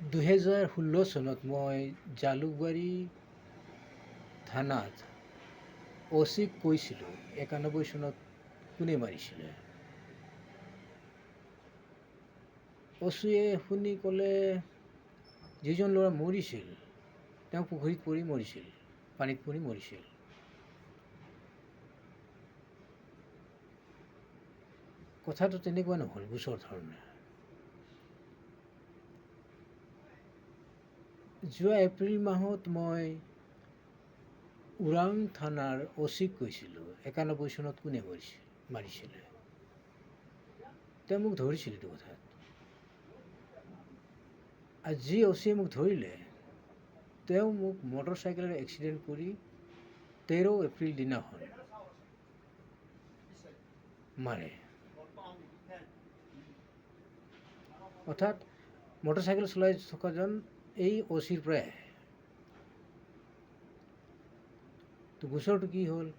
2016 চনত মই জালুকবাৰী থানাত অচিক কৈছিলোঁ 91 চনত কোনে মাৰিছিলে। অচিয়ে শুনি ক'লে যিজন ল'ৰা মৰিছিল তেওঁ পুখুৰীত পৰি মৰিছিল, পানীত পৰি মৰিছিল। কথাটো তেনেকুৱা নহ'ল গোচৰ ধৰণে। যোৱা এপ্ৰিল মাহত মই ওৰাং থানাৰ অচিক কৈছিলোঁ 91 চনত কোনে মাৰিছিলে। তেওঁ মোক ধৰিছিল এইটো কথাত। আজি অচিয়ে মোক ধৰিলে তেওঁ মোক মটৰচাইকেলেৰে এক্সিডেণ্ট কৰি 13 এপ্ৰিল দিনাখন মাৰে। অৰ্থাৎ মটৰচাইকেল চলাই থকাজন এই অচিৰ পৰাই আহে। তো গোচৰটো কি হ'ল?